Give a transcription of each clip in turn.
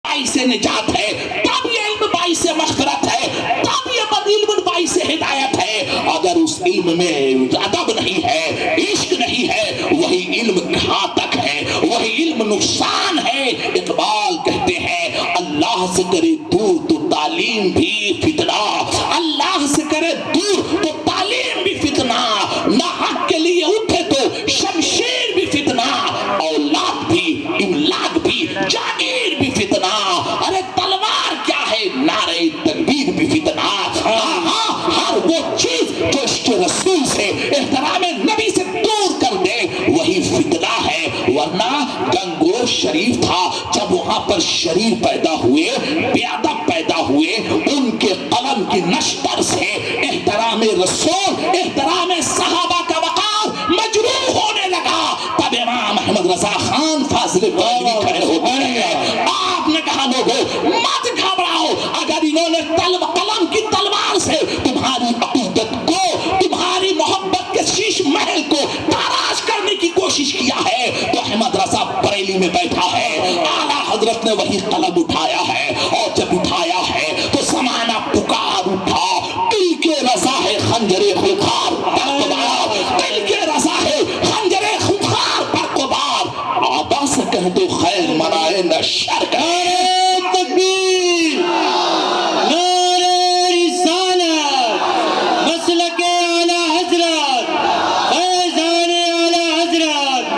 باعث نجات ہے، تب یہ علم باعث مغفرت ہے، تب یہ علم باعث ہدایت ہے۔ اگر اس علم میں ادب نہیں ہے، عشق نہیں ہے، وہی علم گھاتک ہے، وہی علم نقصان ہے۔ اقبال کہتے ہیں اللہ سے کرے دور تو تعلیم بھی فتنہ، اللہ سے کرے دور تو تعلیم بھی فتنہ، نہ حق کے لیے اٹھے تو شمشیر بھی فتنہ، اولاد بھی، املاک بھی، جاگیر بھی فتنہ، ارے تلوار کیا ہے، نعرہ تکبیر بھی فتنہ۔ ہر وہ چیز جو اس کے رسول سے، احترام نبی سے دور کر دے وہی فتنہ ہے۔ ورنہ گنگور شریف تھا، جب وہاں پر شریر پیدا ہوئے، بے ادب پیدا ہوئے، ان کے قلم کی نشتر سے احترام رسول، احترام صحابہ کا وقار مجروح ہونے لگا۔ تب امام احمد رضا خان فاضل بریلوی کھڑے ہو گئے، آپ نے کہا لوگو مت گھبراؤ، اگر انہوں نے قلم کی تلوار سے تمہاری عقیدت کو، تمہاری محبت کے شیش محل کو تاراج کرنے کی کوشش کیا ہے، تو احمد رضا بریلی میں بیٹھا ہے، اعلیٰ حضرت نے وہی قلم اٹھایا ہے، اور جب اٹھایا ہے تو زمانہ پکار اٹھا، دل کے رضا ہے خنجر خونخوار پر قبار، دل کے رضا ہے خنجر خونخوار پر قبار، آبا سے کہہ دو خیر منائے نہ شر کرے۔ تکبیر، نعرہ رسالت، مسلک اعلیٰ حضرت، فیضان اعلیٰ حضرت،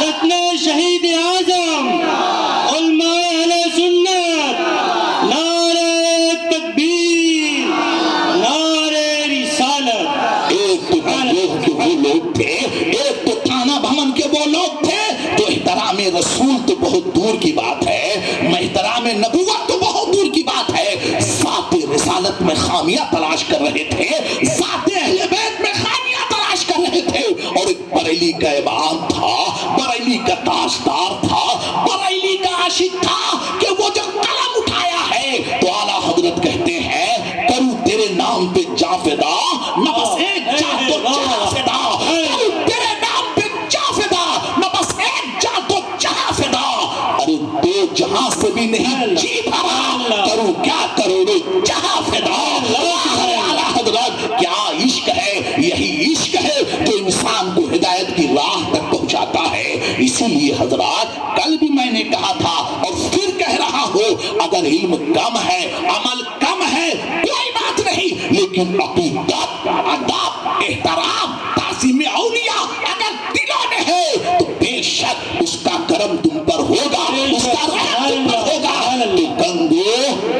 جتنے شہید اعظم، علماء اہل سنت، نعرہ تکبیر، نعرہ رسالت۔ ایک تو گنگوہ کے وہ لوگ تھے، ایک تو تھانہ بھون کے وہ لوگ تھے جو احترام رسول تو بہت دور کی بات ہے، احترام نبوت تو بہت دور کی بات ہے، ذات رسالت میں خامیاں تلاش کر رہے تھے، ذات اہل بیت میں خامیاں تلاش کر رہے تھے۔ اور ایک بریلی کا امام تھا، بریلی کا تاجدار تھا، بریلی کا عاشق تھا کہ وہ جو قلم اٹھایا ہے تو اعلیٰ حضرت کہتے ہیں کروں تیرے نام پہ جاں فدا، نہ بس ایک جاں تو جہاں فدا، کروں تیرے نام پہ جاں فدا، نہ بس ایک جاں تو جہاں فدا، ارے دو جہاں سے بھی نہیں جی بھرا، کروں کیا کروڑوں جہاں فدا۔ اعلیٰ حضرت کیا عشق ہے، یہی عشق ہے جو انسان کو ہدایت کی راہ تک پہنچاتا ہے۔ اسی لیے حضرات کل بھی میں نے کہا تھا اور پھر کہہ رہا ہوں، اگر علم کم ہے، عمل کم ہے، کوئی بات نہیں، لیکن عقیدت، ادب، احترام، تعظیم اولیاء اگر دلوں میں ہے تو بے شک اس کا کرم تم پر ہوگا، اس کا رحم تم پر ہوگا۔ تو گنگو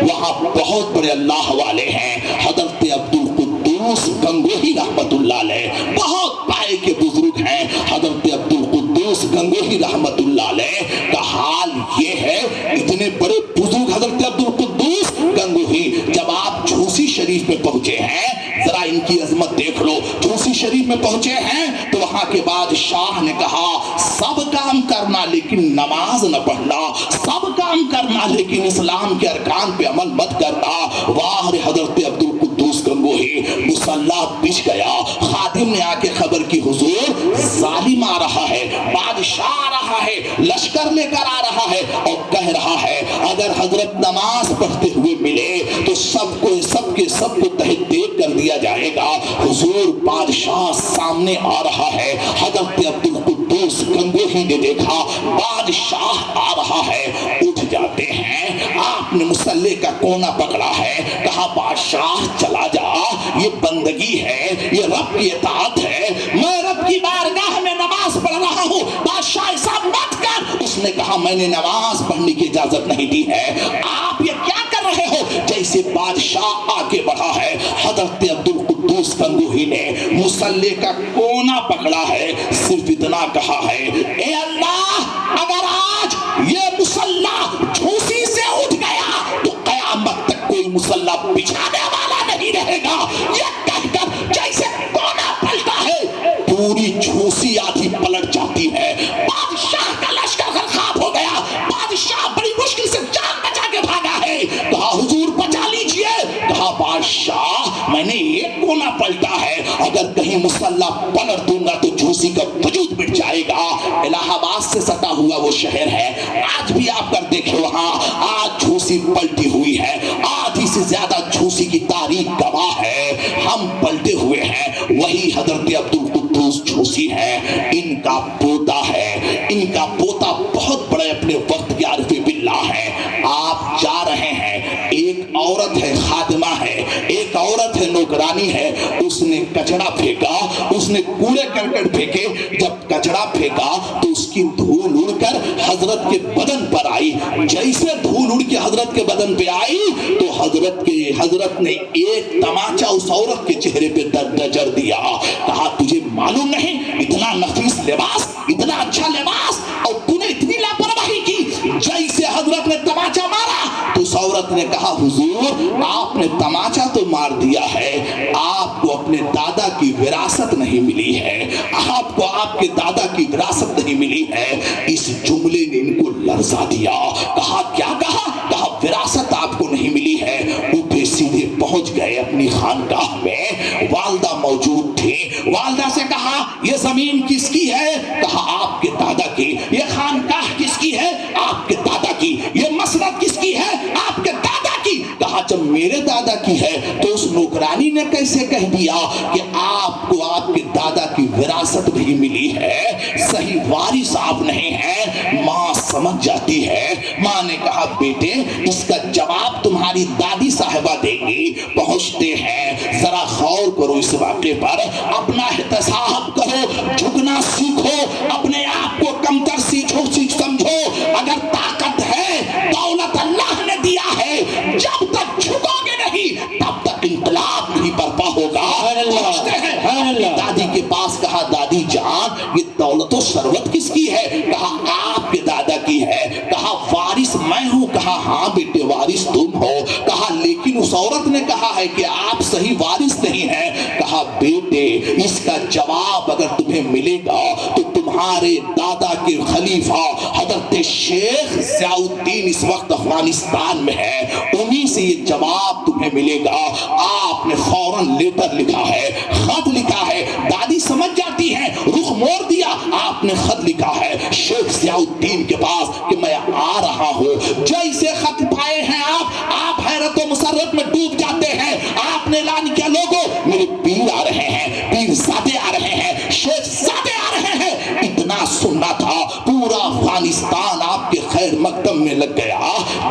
وہاں بہت بڑے اللہ والے ہیں، حضرت عبدالقدوس گنگوہی رحمت اللہ علیہ بہت پائے کے بزرگ ہیں۔ حضرت عبدالقدوس گنگوہی رحمت اللہ علیہ کا حال یہ ہے، اتنے بڑے بزرگ حضرت عبدالقدوس گنگوہی، جب آپ جھوسی شریف میں پہنچے ہیں، ذرا ان کی عظمت دیکھ لو، جھوسی شریف میں پہنچے ہیں تو وہاں کے بادشاہ نے کہا سب کام کرنا لیکن نماز نہ پڑھنا، سب کام کرنا لیکن اسلام کے ارکان پہ عمل مت کرنا۔ واہ رے حضرت عبدالقدوس گنگوہی، مصلی بچھ گیا، خادم نے آ کے خبر کی حضور ظالم آ رہا ہے، بادشاہ آ رہا ہے، لشکر لے کر آ رہا ہے، اور کہہ رہا ہے اگر حضرت نماز پڑھتے ہوئے ملے تو سب کو تحت دیکھ کر دیا جائے گا۔ حضور بادشاہ سامنے آ رہا ہے، حضرت عبدالقدوس گنگوہی نے دیکھا بادشاہ آ رہا ہے، اٹھ جاتے ہیں، آپ نے مصلی کا کونا پکڑا ہے، کہا بادشاہ چلا جا، یہ بندگی ہے، یہ رب کی اطاعت ہے، میں رب کی بارگاہ میں نماز پڑھ رہا ہوں، بادشاہ ایسا مت کر۔ اس نے کہا میں نے نماز پڑھنے کی اجازت نہیں دی ہے، آپ یہ کیا کر رہے ہو؟ جیسے بادشاہ آگے بڑھا ہے، حضرت عبدالقدوس گنگوہی نے مصلی کا کونا پکڑا ہے، صرف اتنا کہا ہے اے اللہ اگر آج یہ مصلی جھوسی سے اٹھ گیا تو قیامت تک کوئی مصلی بچھانے والا نہیں رہے گا۔ یہ کہہ کر جیسے کونا پلٹا ہے پوری جھوسی آدھی پلٹ جاتی ہے، بادشاہ کا لشکر خرخاب ہو گیا، بادشاہ بڑی مشکل سے جان بچا کے بھاگا ہے، کہا حضور بچا لیجئے، کہا بادشاہ میں نے ایک کونا پلٹا ہے، اگر کہیں مصلی پلٹ دوں گا تو جھوسی کا وجود مٹ جائے گا۔ الہ آباد سے سٹا ہوا وہ شہر ہے، آج بھی آپ کر دیکھیں وہاں آج جھوسی پلٹی ہوئی ہے، آدھی سے زیادہ جھوسی کی تاریخ گواہ ہے، ہم پلٹے ہوئے ہیں، وہی حضرت عبدالقدوس جھوسی ہے، ان کا پوتا ہے، ان کا پوتا بہت بڑے اپنے وقت کے عارف باللہ ہے۔ آپ جا رہے ہیں، ایک عورت ہے خادمہ ہے، ایک عورت ہے نوکرانی ہے، اس نے کچڑا پھینکا، اس نے کوڑے کرکٹ پھینکے، جب کچڑا پھینکا تو اس کی دھول اڑ کر حضرت کے بدن پر آئی، جیسے دھول اڑ کے حضرت کے بدن پہ آئی تو حضرت نے ایک تماچا اس عورت کے چہرے پہ درجر دیا، کہا تجھے معلوم نہیں اتنا نفیس لباس، اتنا اچھا لباس، اور تو نے اتنی لاپرواہی کی۔ جیسے حضرت نے تماچا مارا تو اس عورت نے کہا حضور آپ نے تماچا تو مار دیا ہے، آپ کو اپنے دادا کی وراثت نہیں ملی ہے، آپ کو آپ کے دادا کی وراثت نہیں ملی ہے۔ اس جملے نے ان کو لرزا دیا، کہا کیا کہا؟ کہا وراثت آپ کو نہیں ملی ہے۔ اٹھے سیدھے پہنچ گئے اپنی خانقاہ میں، والدہ موجود تھی، والدہ سے کہا یہ زمین کس کی ہے؟ کہا آپ کے دادا کی۔ یہ خانقاہ کس کی ہے؟ آپ کے دادا کی۔ یہ مسند کس کی ہے؟ آپ کے دادا کی۔ کہا جب میرے دادا کی ہے تو اس نوکرانی نے کیسے کہہ دیا کہ آپ کو آپ کے دادا کی وراثت نہیں ملی ہے، صحیح وارث آپ نہیں ہیں؟ ماں سمجھ جاتی ہے، ماں نے کہا بیٹے اس کا جواب تمہاری دادی صاحبہ دے گی۔ پہنچتے ہیں، ذرا غور کرو اس واقعے پر، اپنا احتساب کرو، جھکنا سیکھو، اپنے آپ کو کمتر سمجھو، اگر طاقت ہے دولت اللہ نے دیا ہے، جب تک جھکو گے نہیں تب تک انقلاب نہیں برپا ہوگا۔ دادی کے پاس کہا دادی جان یہ دولت و ثروت کس کی ہے؟ کہا آپ کے دادا کی ہے۔ کہا وارث میں ہوں؟ کہا ہاں بیٹے وارث تم ہو۔ کہا لیکن اس عورت نے کہا ہے کہ آپ صحیح وارث نہیں ہیں۔ کہا بیٹے اس کا جواب اگر تمہیں ملے گا تو تمہارے دادا کے خلیفہ حضرت شیخ ضیاء الدین اس وقت افغانستان میں ہے، انہی سے یہ جواب تمہیں ملے گا۔ آپ نے فوراً لیٹر لکھا ہے، خط لکھا ہے، دادی سمجھ جاتی ہیں، رخ موڑ دیا، آپ نے خط لکھا ہے شیخ ضیاء الدین کے پاس کہ میں آ رہا ہوں۔ جیسے خط پائے ہیں آپ حیرت و مسرت میں ڈوب جاتے ہیں۔ آپ نے اعلان کیا لوگوں میرے پیر آ رہے ہیں، پیر زادے آ رہے ہیں، شیخ زادے آ رہے ہیں۔ اتنا سننا تھا، پورا افغانستان آپ کے خیر مقدم میں لگ گیا۔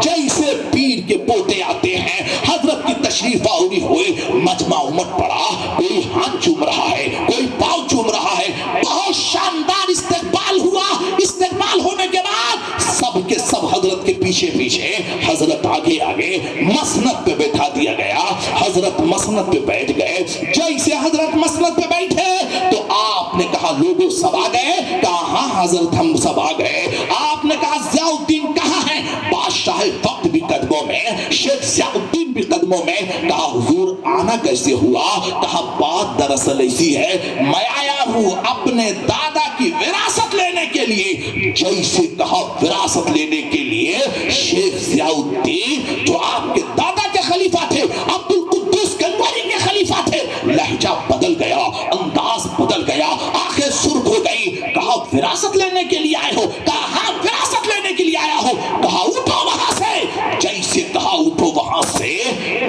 جیسے پیر کے پوتے آتے ہیں، حضرت کی تشریف آوری ہوئی، مجمع امت پڑا، کوئی ہاتھ چوم رہا ہے، کوئی پاؤں چوم رہا ہے، بہت شاندار استقبال ہوا۔ استقبال ہونے کے بعد سب کے سب حضرت کے پیچھے پیچھے، حضرت آگے آگے مسند پہ بیٹھا دیا گیا۔ حضرت مسند پہ بیٹھ گئے۔ جیسے حضرت مسند پہ بیٹھے تو آپ نے کہا لوگوں سب آ گئے؟ کہا ہاں حضرت ہم سب آ گئے۔ آپ نے کہا ضیاء الدین کہاں ہے؟ بادشاہ وقت بھی قدموں میں، شیخ ضیاء الدین بھی قدموں میں۔ کہا حضور آنا کیسے ہوا؟ کہا بات دراصل ایسی ہے، میں آیا ہوں اپنے دادا کی وراثت لینے کے لیے۔ جیسے کہا وراثت لینے کے لیے، شیخ ضیاء الدین جو آپ کے دادا کے خلیفہ تھے، عبدالقدوس گنگوری کے خلیفہ تھے، لہجہ بدل گیا، انداز بدل گیا، آنکھیں سرخ ہو گئی۔ کہا وراثت لینے کے لیے آئے ہو؟ کہا ہاں وراثت لینے کے لیے آیا ہو۔ کہا اٹھو وہاں سے۔ جیسے کہا اٹھو وہاں سے،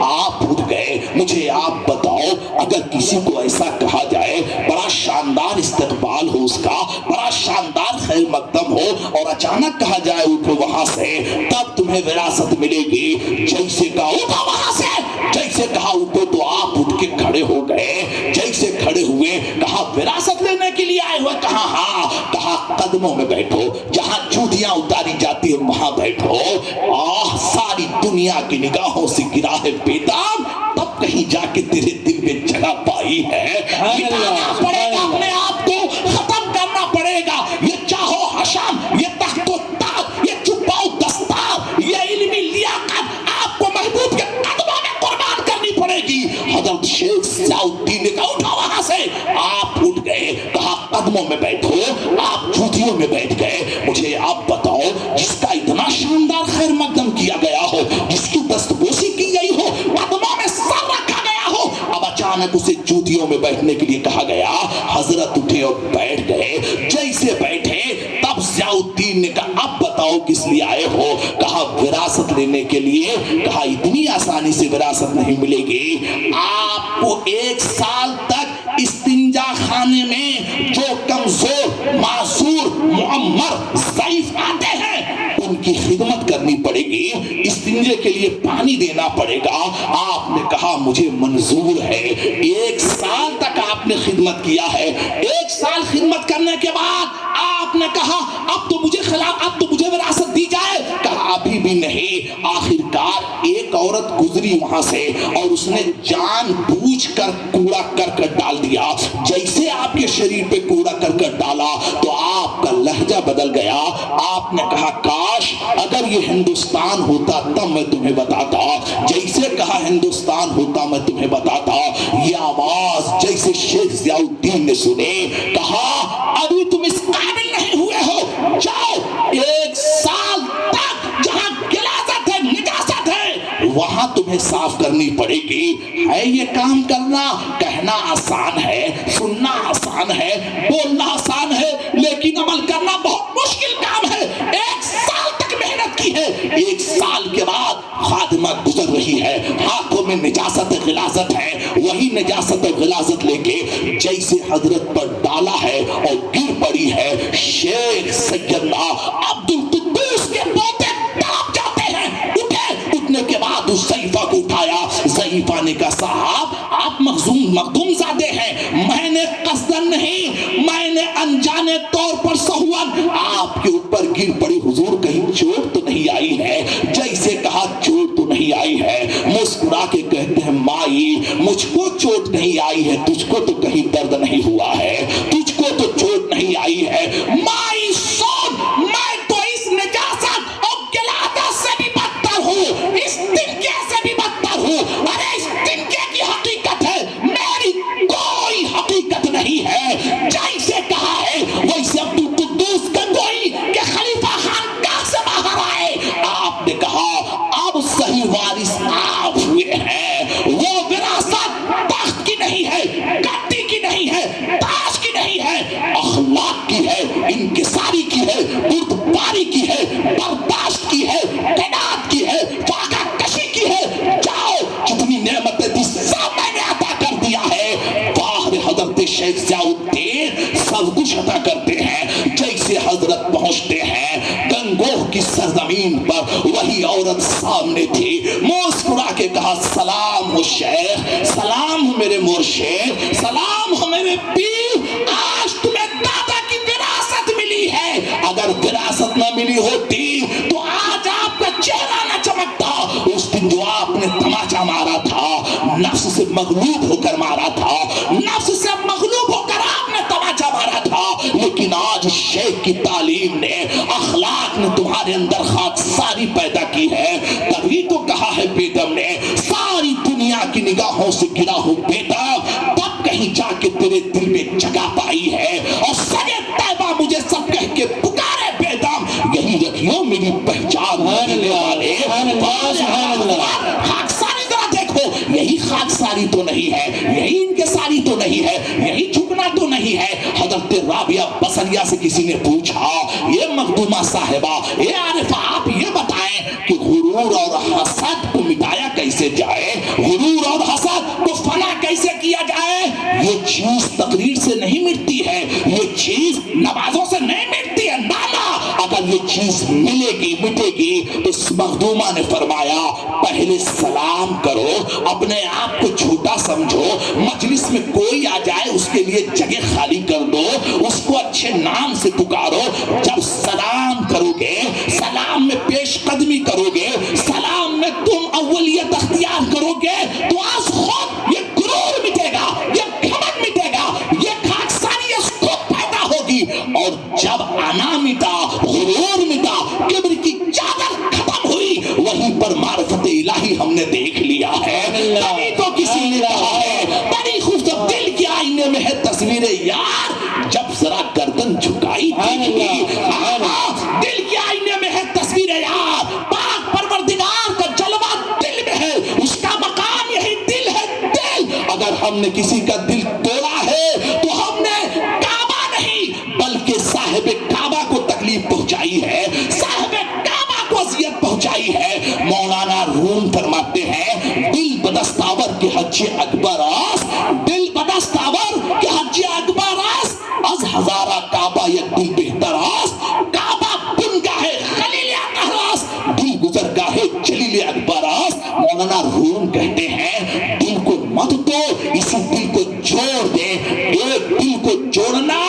آپ اٹھ گئے۔ مجھے آپ بتاؤ اگر کسی کو ایسا کہا جائے، بڑا شاندار استقبال ہو اس کا، بڑا شاندار خیر مقدم ہو، اور اچانک کہا جائے اٹھو وہاں سے تب تمہیں وراثت ملے گی۔ جیسے کہا اٹھو وہاں سے، جیسے کہا اٹھو تو آپ اٹھ کے کھڑے ہو گئے۔ جیسے کھڑے ہوئے کہا وراثت لینے کے لیے آئے ہوئے؟ کہا ہاں۔ کہا قدموں میں بیٹھو، جہاں جوتیاں اتاری جاتی ہیں وہاں بیٹھو۔ ساری دنیا کی نگاہوں سے گرا ہے بیدام، تب کہیں جا کے تیرے دل میں جگہ پائی ہے۔ مٹانا پڑے گا اپنے آپ کو، ختم کرنا پڑے گا یہ چاہو حشم، یہ تخت و تاج، یہ چھپاؤ دستار، یہ علمی لیاقت آپ کو محبوب کے قدموں میں قربان کرنی پڑے گی۔ حضرت شیخ ضیاء الدین نے کہا اٹھو وہاں سے۔ آپ اٹھ گئے۔ کہا قدموں میں بیٹھو۔ آپ جوتیوں میں بیٹھ گئے۔ مجھے آپ بتاؤ جس کا اتنا شاندار خیر مقدم کیا گیا ہو، جس کی دستبوسی کی گئی ہو، قدموں میں سر رکھا گیا ہو، اب اچانک اسے جوتیوں میں بیٹھنے کے لیے کہا گیا۔ حضرت اٹھے اور بیٹھ گئے۔ جیسے بیٹھے تب ضیاء الدین نے کہا اب بتاؤ بتاؤ کس لیے آئے ہو؟ کہا وراثت لینے کے لیے۔ کہا اتنی آسانی سے وراثت نہیں ملے گی، آپ کو 1 سال تک استنجا خانے میں جو کمزور، معذور، معمر، ضعیف آتے ہیں ان کی خدمت کرنی پڑے گی، استنجے کے لیے پانی دینا پڑے گا۔ آپ نے کہا مجھے منظور ہے۔ 1 سال تک آپ نے خدمت کیا ہے، 1 سال خدمت کرنے کے بعد آپ نے کہا اب تو مجھے وراثت دی جائے۔ کہا ابھی بھی نہیں۔ آخرکار ایک عورت گزری وہاں سے اور اس نے جان بوجھ کر کوڑا کرکٹ ڈال دیا۔ جیسے آپ کے شریر پہ کوڑا کرکٹ ڈالا تو آپ کا لہجہ بدل گیا۔ آپ نے کہا کاش اگر یہ ہندوستان ہوتا تب میں تمہیں بتاتا، جیسے کہا ہندوستان ہوتا میں تمہیں بتاتا۔ یہ آواز جیسے شیخ ضیاء الدین نے سنی، کہا ابھی تم اس قابل نہیں ہوئے ہو، جاؤ 1 سال تک جہاں غلاظت ہے، نجاست ہے، وہاں تمہیں صاف کرنی پڑے گی۔ ہے یہ کام کرنا، کہنا آسان ہے، سننا آسان ہے، بولنا آسان ہے، لیکن عمل کرنا بہت مشکل کام ہے۔ 1 سال تک محنت کی ہے، 1 سال کے بعد خادمہ گزر رہی ہے، ہاتھوں میں نجاست غلاظت ہے، وہی نجاست اور غلاظت لے کے جیسے حضرت پر ڈالا ہے اور گر پڑی ہے۔ شیخ سیدنا عبد القدوس کے پوتے تڑپ جاتے ہیں۔ اٹھنے کے بعد اس ضعیفہ کو اٹھایا۔ ضعیفہ نے کہا صاحب آپ مخدوم زادے ہیں، میں نے قصدن نہیں، میں نے انجانے طور پر سہون آپ کے اوپر گر پڑی، حضور کہیں چوٹ تو نہیں آئی ہے؟ جیسے کہا چوٹ تو نہیں آئی ہے۔ مسکرا کے کہتے ہیں مائی مجھ کو چوٹ نہیں آئی ہے، تجھ کو تو کہیں درد نہیں ہوا ہے، تجھ کو تو چوٹ نہیں آئی ہے۔ مائی سن، میں تو اس نجاست اور غلاظت سے بھی بدتر ہوں، اس تنکے سے بھی بدتر ہوں۔ ارے اس تنکے کی حقیقت ہے، میری کوئی حقیقت نہیں ہے۔ جیسے کہا ہے ویسے عبد القدوس گنگوئی کے خلیفہ خانقاہ سے باہر آئے۔ آپ نے کہا اب صحیح وارث آپ ہوئے ہیں، وہ وراثت تخت کی نہیں ہے، گدی کی نہیں ہے، تاج کی نہیں ہے، اخلاق کی ہے، انکساری کی ہے، بردباری کی ہے، برداشت کی ہے، قناعت کی ہے، فاقہ کشی کی ہے۔ جاؤ جتنی نعمتیں تھی سب میں نے عطا کر دیا ہے۔ باہر حضرت شیخ ضیاء الدین سب کچھ عطا کرتے ہیں۔ جیسے حضرت پہنچتے ہیں گنگوہ کی سرزمین پر، وہی عورت سامنے تھی، مسکرا کے کہا سلام ہو شیخ، سلام ہو میرے مرشد، سلام ہو میرے پیر، آج تمہیں دادا کی وراثت ملی ہے۔ اگر وراثت نہ ملی ہوتی تو آج آپ کا چہرہ نہ چمکتا۔ اس دن جو آپ نے تماچا مارا تھا، نفس سے مغلوب ہو کر مارا تھا، نفس سے مغلوب ہو کر آپ نے تماچا مارا تھا، لیکن آج شیخ کی تعلیم نے، اخلاق نے تمہارے اندر خاکساری پیدا کی ہے۔ تبھی تو کہا ہے بیگم نے ساری دنیا کی نگاہوں سے گرا ہو بیٹا، تب کہیں جا کے تیرے دل میں جگہ پائی ہے، اور سگے طیبہ مجھے سب کہہ کے پکارے بیگم، یہی رکھیو میری پہچان ملنے والے۔ خاکساری ذرا دیکھو، یہی خاکساری تو نہیں ہے، یہی انکساری تو نہیں ہے، یہی جھکنا تو نہیں ہے۔ حضرت رابعہ بصریہ سے کسی نے پوچھا یہ مخدومہ صاحبہ، یہ عارفہ آپ یہ بتائیں کہ غرور اور حسد کو مٹایا کیسے جائے، غرور اور حسد کو فنا کیسے کیا جائے؟ یہ چیز تقریر سے نہیں مٹتی ہے، یہ چیز نمازوں سے نہیں مٹتی ہے، نانا اگر یہ چیز ملے گی مٹے گی تو اس مخدومہ نے فرمایا پہلے سلام کرو، اپنے آپ کو چھوٹا سمجھو، مجلس میں کوئی آ جائے اس کے لیے جگہ خالی کر دو، اس کو اچھے نام سے پکارو، جب سلام کرو گے، سلام میں پیش قدمی کرو گے، سلام میں تم اولیت اختیار کرو گے تو آج خود یہ غرور مٹے گا، یہ گھمنڈ مٹے گا، یہ خاکساری اس کو پیدا ہوگی، اور جب انا مٹا، غرور مٹا، کبر کی چادر ختم ہوئی، وہیں پر معرفت الہی ہم نے دیکھ لیا ہے۔ تبھی تو کسی نے کہا ہے بڑی خوبصورت دل کے آئینے میں ہے تصویر یار، جب ذرا گردن جھکائی دیکھی، دل کے آئینے میں ہے تصویر یار، پاک پروردگار کا جلوہ دل میں ہے، اس کا مقام یہی دل ہے، دل۔ اگر ہم نے کسی کا دل توڑا ہے تو ہم نے کعبہ نہیں بلکہ صاحب کعبہ کو تکلیف پہنچائی ہے، صاحب حج اکبر است دل بدست آور که حج اکبر است از هزارا کعبه یک دل بهتر است کعبه بنگاه خلیل اطهر است دل گزرگاہ جلیل اکبر است مولانا روم کہتے ہیں دل کو مت دو اسی دل کو جوڑ دے ایک دل کو جوڑنا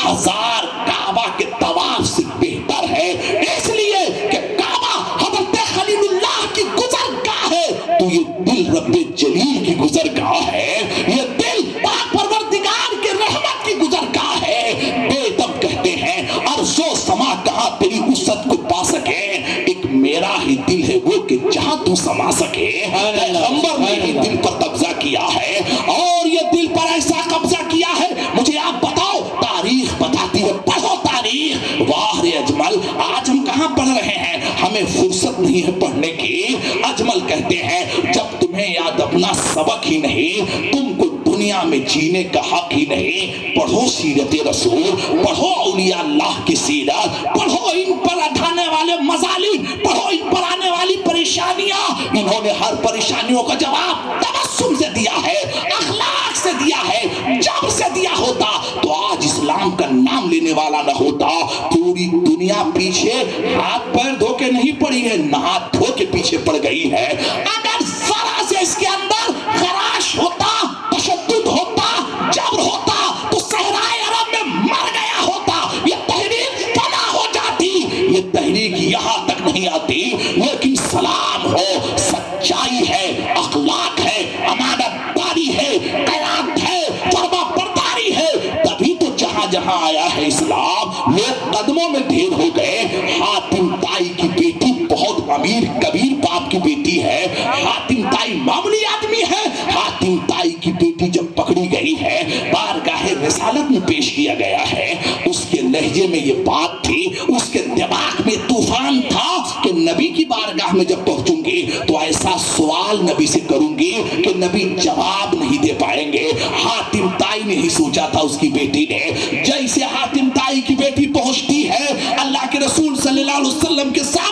ہزار کعبہ کے طواف سے بہتر ہے اس لیے کہ کعبہ حضرت خلیل اللہ کی گزرگاہ ہے تو یہ دل رب جلیل کی گزرگاہ ہے یہ دل پاک پروردگار کے رحمت کی گزرگاہ ہے بے دم کہتے ہیں عرض و سما کہاں تیری وسعت کو پا سکے ایک میرا ہی دل ہے وہ کہ جہاں تو سما سکے پیغمبر نے ہی دل پر قبضہ کیا ہے اور یہ دل پر ایسا قبضہ کیا ہے مجھے آپ بتاؤ تاریخ بتاتی ہے پڑھو تاریخ واہ رے اجمل آج ہم کہاں پڑھ رہے ہیں ہمیں فرصت نہیں ہے پڑھنے کی اجمل کہتے ہیں جب تمہیں یاد اپنا سبق ہی نہیں تم کو دنیا میں جینے کا حق ہی نہیں پڑھو سیرت رسول پڑھو اولیاء اللہ کی سیرت پڑھو ان پر اٹھانے والے مظالم پڑھو ان پر آنے والی پریشانیاں انہوں نے ہر پریشانیوں کا جواب تبسم سے دیا ہے اخلاق سے دیا ہے جب سے دیا ہوتا تو آج اسلام کا نام لینے والا نہ ہوتا پوری دنیا پیچھے ہاتھ پیر دھو کے نہیں پڑی ہے نہات دھو کے پیچھے پڑ گئی ہے اگر ذرا سے اس کے اندر خراش ہوتا تشدد ہوتا جبر ہوتا تو صحرائے عرب میں مر گیا ہوتا یہ تحریک فنا ہو جاتی یہ تحریک یہاں تک نہیں آتی لیکن سلام ہو سچائی ہے اخلاق ہے امانت داری ہے قیادت ہے فرما برداری ہے تبھی تو جہاں جہاں آیا ہے اسلام لوگ قدموں میں ڈھیر ہو گئے حاتم طائی کی بیٹی بہت امیر کبیر باپ کی بیٹی ہے حاتم طائی معمولی آدمی ہے حاتم طائی کی بیٹی جب پکڑی گئی ہے بارگاہ رسالت میں پیش کیا گیا ہے اس کے لہجے میں یہ بات تھی اس کے دماغ میں طوفان تھا کہ نبی کی بارگاہ میں جب پہنچوں گی تو ایسا سوال نبی سے کروں گی کہ نبی جواب نہیں دے پائیں گے حاتم طائی نے ہی سوچا تھا اس کی بیٹی نے جیسے حاتم طائی کی بیٹی پہنچتی ہے اللہ کے رسول صلی اللہ علیہ وسلم کے ساتھ